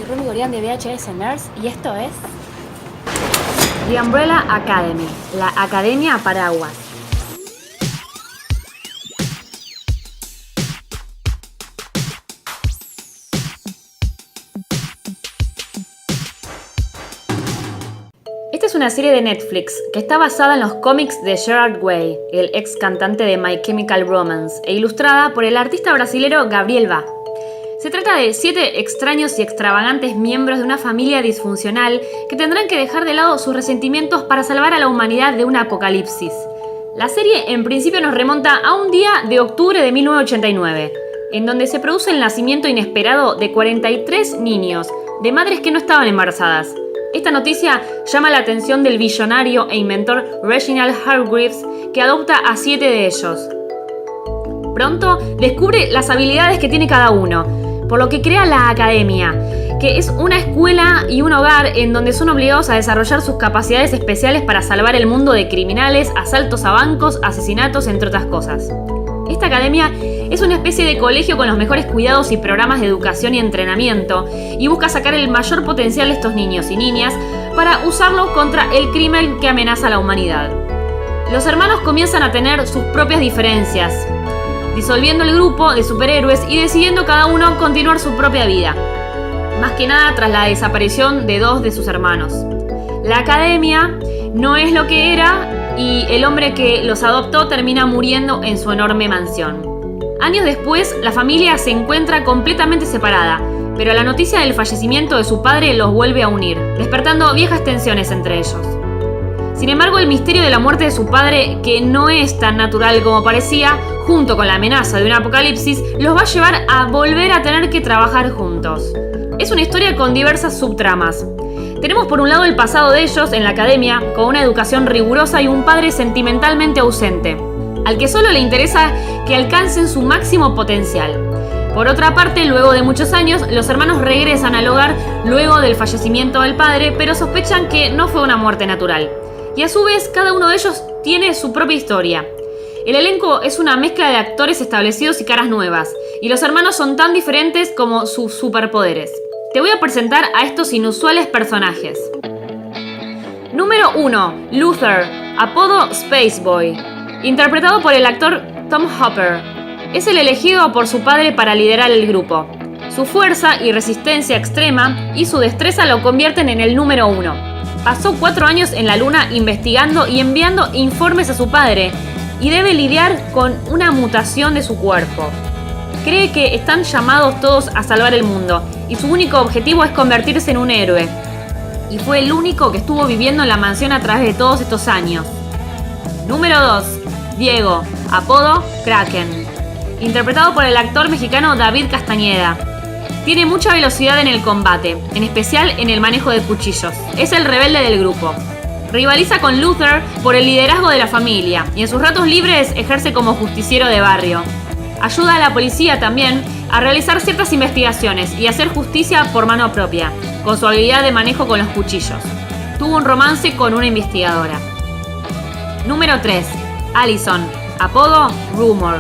Rumi Gorian de VHS Nerds y esto es The Umbrella Academy, la Academia Paraguas. Esta es una serie de Netflix que está basada en los cómics de Gerard Way, el ex cantante de My Chemical Romance, e ilustrada por el artista brasilero Gabriel Bá. Se trata de 7 extraños y extravagantes miembros de una familia disfuncional que tendrán que dejar de lado sus resentimientos para salvar a la humanidad de un apocalipsis. La serie en principio nos remonta a un día de octubre de 1989, en donde se produce el nacimiento inesperado de 43 niños, de madres que no estaban embarazadas. Esta noticia llama la atención del billonario e inventor Reginald Hargreaves, que adopta a 7 de ellos. Pronto descubre las habilidades que tiene cada uno, por lo que crea la Academia, que es una escuela y un hogar en donde son obligados a desarrollar sus capacidades especiales para salvar el mundo de criminales, asaltos a bancos, asesinatos, entre otras cosas. Esta academia es una especie de colegio con los mejores cuidados y programas de educación y entrenamiento, y busca sacar el mayor potencial de estos niños y niñas para usarlo contra el crimen que amenaza a la humanidad. Los hermanos comienzan a tener sus propias diferencias, disolviendo el grupo de superhéroes y decidiendo cada uno continuar su propia vida, más que nada tras la desaparición de 2 de sus hermanos. La academia no es lo que era y el hombre que los adoptó termina muriendo en su enorme mansión. Años después, la familia se encuentra completamente separada, pero la noticia del fallecimiento de su padre los vuelve a unir, despertando viejas tensiones entre ellos. Sin embargo, el misterio de la muerte de su padre, que no es tan natural como parecía, junto con la amenaza de un apocalipsis, los va a llevar a volver a tener que trabajar juntos. Es una historia con diversas subtramas. Tenemos por un lado el pasado de ellos en la academia, con una educación rigurosa y un padre sentimentalmente ausente, al que solo le interesa que alcancen su máximo potencial. Por otra parte, luego de muchos años, los hermanos regresan al hogar luego del fallecimiento del padre, pero sospechan que no fue una muerte natural. Y a su vez, cada uno de ellos tiene su propia historia. El elenco es una mezcla de actores establecidos y caras nuevas, y los hermanos son tan diferentes como sus superpoderes. Te voy a presentar a estos inusuales personajes. Número 1. Luther, apodo Spaceboy, interpretado por el actor Tom Hopper. Es el elegido por su padre para liderar el grupo. Su fuerza y resistencia extrema y su destreza lo convierten en el número 1. Pasó 4 años en la luna investigando y enviando informes a su padre y debe lidiar con una mutación de su cuerpo. Cree que están llamados todos a salvar el mundo y su único objetivo es convertirse en un héroe. Y fue el único que estuvo viviendo en la mansión a través de todos estos años. Número 2. Diego, apodo Kraken, interpretado por el actor mexicano David Castañeda. Tiene mucha velocidad en el combate, en especial en el manejo de cuchillos. Es el rebelde del grupo. Rivaliza con Luther por el liderazgo de la familia y en sus ratos libres ejerce como justiciero de barrio. Ayuda a la policía también a realizar ciertas investigaciones y hacer justicia por mano propia, con su habilidad de manejo con los cuchillos. Tuvo un romance con una investigadora. Número 3. Allison, apodo Rumor,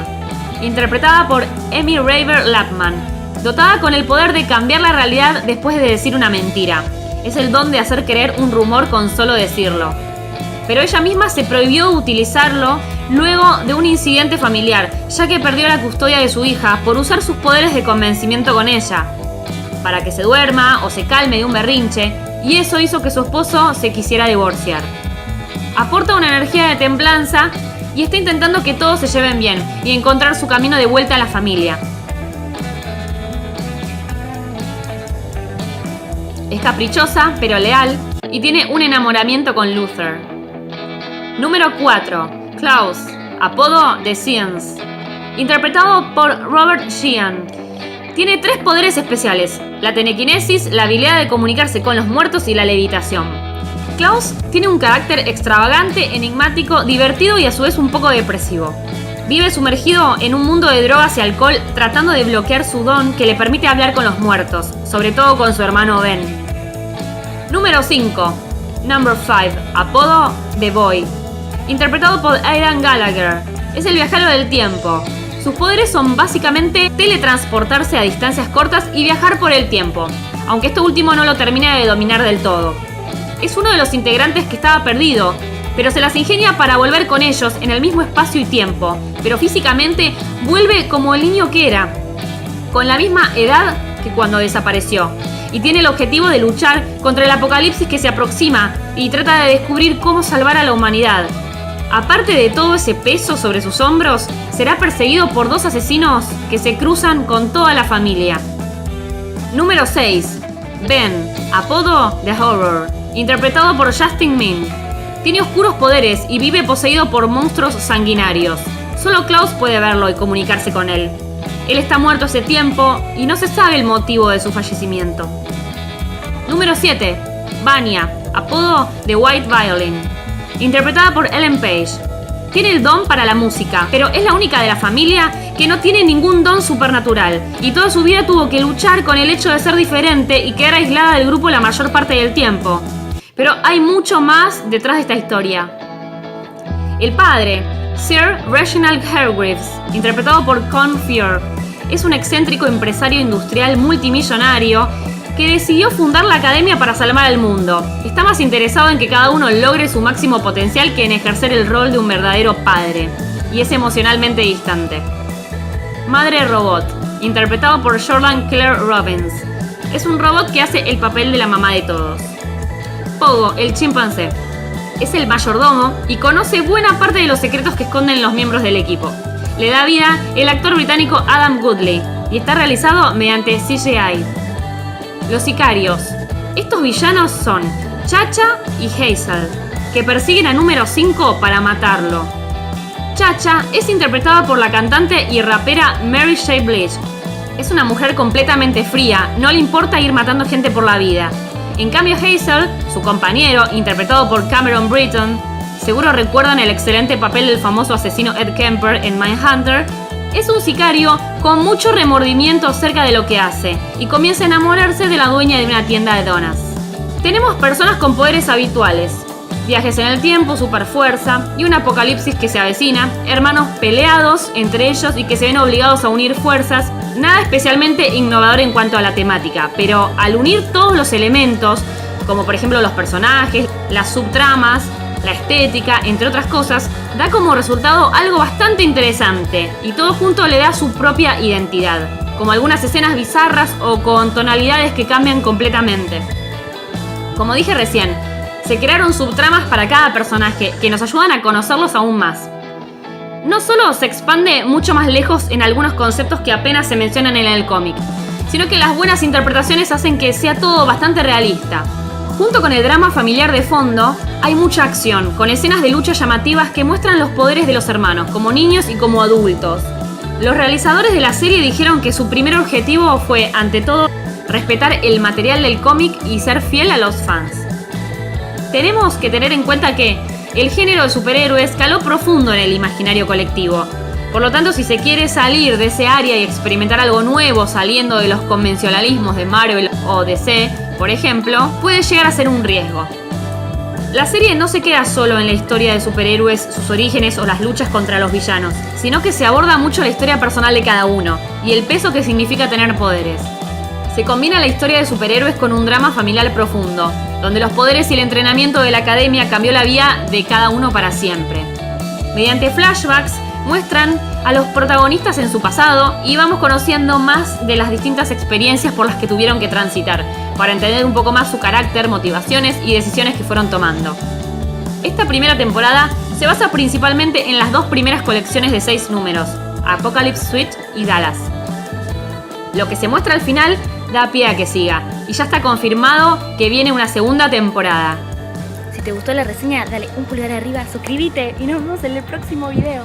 interpretada por Amy Raver Lapman, dotada con el poder de cambiar la realidad después de decir una mentira. Es el don de hacer creer un rumor con solo decirlo. Pero ella misma se prohibió utilizarlo luego de un incidente familiar, ya que perdió la custodia de su hija por usar sus poderes de convencimiento con ella, para que se duerma o se calme de un berrinche, y eso hizo que su esposo se quisiera divorciar. Aporta una energía de templanza y está intentando que todos se lleven bien y encontrar su camino de vuelta a la familia. Es caprichosa, pero leal, y tiene un enamoramiento con Luther. Número 4. Klaus, apodo The Science, interpretado por Robert Sheehan. Tiene 3 poderes especiales: la telequinesis, la habilidad de comunicarse con los muertos y la levitación. Klaus tiene un carácter extravagante, enigmático, divertido y a su vez un poco depresivo. Vive sumergido en un mundo de drogas y alcohol, tratando de bloquear su don que le permite hablar con los muertos, sobre todo con su hermano Ben. Número 5. Number 5, apodo The Boy, interpretado por Aidan Gallagher. Es el viajero del tiempo. Sus poderes son básicamente teletransportarse a distancias cortas y viajar por el tiempo, aunque esto último no lo termina de dominar del todo. Es uno de los integrantes que estaba perdido, pero se las ingenia para volver con ellos en el mismo espacio y tiempo, pero físicamente vuelve como el niño que era, con la misma edad que cuando desapareció, y tiene el objetivo de luchar contra el apocalipsis que se aproxima y trata de descubrir cómo salvar a la humanidad. Aparte de todo ese peso sobre sus hombros, será perseguido por 2 asesinos que se cruzan con toda la familia. Número 6. Ben, apodo The Horror, interpretado por Justin Min. Tiene oscuros poderes y vive poseído por monstruos sanguinarios. Solo Klaus puede verlo y comunicarse con él. Él está muerto hace tiempo y no se sabe el motivo de su fallecimiento. Número 7. Vanya, apodo The White Violin, interpretada por Ellen Page. Tiene el don para la música, pero es la única de la familia que no tiene ningún don supernatural, y toda su vida tuvo que luchar con el hecho de ser diferente y quedar aislada del grupo la mayor parte del tiempo. Pero hay mucho más detrás de esta historia. El padre, Sir Reginald Hargreaves, interpretado por Colm Feore, es un excéntrico empresario industrial multimillonario que decidió fundar la academia para salvar al mundo. Está más interesado en que cada uno logre su máximo potencial que en ejercer el rol de un verdadero padre, y es emocionalmente distante. Madre Robot, interpretado por Jordan Claire Robbins, es un robot que hace el papel de la mamá de todos. Pogo, el chimpancé, es el mayordomo y conoce buena parte de los secretos que esconden los miembros del equipo. Le da vida el actor británico Adam Goodley y está realizado mediante CGI. Los sicarios. Estos villanos son Chacha y Hazel, que persiguen a número 5 para matarlo. Chacha es interpretada por la cantante y rapera Mary J. Blige. Es una mujer completamente fría, no le importa ir matando gente por la vida. En cambio Hazel, su compañero, interpretado por Cameron Britton, seguro recuerdan el excelente papel del famoso asesino Ed Kemper en Mindhunter, es un sicario con mucho remordimiento acerca de lo que hace y comienza a enamorarse de la dueña de una tienda de donas. Tenemos personas con poderes habituales, viajes en el tiempo, superfuerza y un apocalipsis que se avecina, hermanos peleados entre ellos y que se ven obligados a unir fuerzas, nada especialmente innovador en cuanto a la temática, pero al unir todos los elementos, como por ejemplo los personajes, las subtramas, la estética, entre otras cosas, da como resultado algo bastante interesante y todo junto le da su propia identidad, como algunas escenas bizarras o con tonalidades que cambian completamente. Como dije recién, se crearon subtramas para cada personaje que nos ayudan a conocerlos aún más. No solo se expande mucho más lejos en algunos conceptos que apenas se mencionan en el cómic, sino que las buenas interpretaciones hacen que sea todo bastante realista. Junto con el drama familiar de fondo, hay mucha acción, con escenas de lucha llamativas que muestran los poderes de los hermanos, como niños y como adultos. Los realizadores de la serie dijeron que su primer objetivo fue, ante todo, respetar el material del cómic y ser fiel a los fans. Tenemos que tener en cuenta que el género de superhéroes caló profundo en el imaginario colectivo. Por lo tanto, si se quiere salir de ese área y experimentar algo nuevo saliendo de los convencionalismos de Marvel o DC, por ejemplo, puede llegar a ser un riesgo. La serie no se queda solo en la historia de superhéroes, sus orígenes o las luchas contra los villanos, sino que se aborda mucho la historia personal de cada uno y el peso que significa tener poderes. Se combina la historia de superhéroes con un drama familiar profundo, donde los poderes y el entrenamiento de la academia cambió la vida de cada uno para siempre. Mediante flashbacks muestran a los protagonistas en su pasado y vamos conociendo más de las distintas experiencias por las que tuvieron que transitar, para entender un poco más su carácter, motivaciones y decisiones que fueron tomando. Esta primera temporada se basa principalmente en las 2 primeras colecciones de 6 números, Apocalypse Suite y Dallas. Lo que se muestra al final da pie a que siga, y ya está confirmado que viene una segunda temporada. Si te gustó la reseña, dale un pulgar arriba, suscríbete y nos vemos en el próximo video.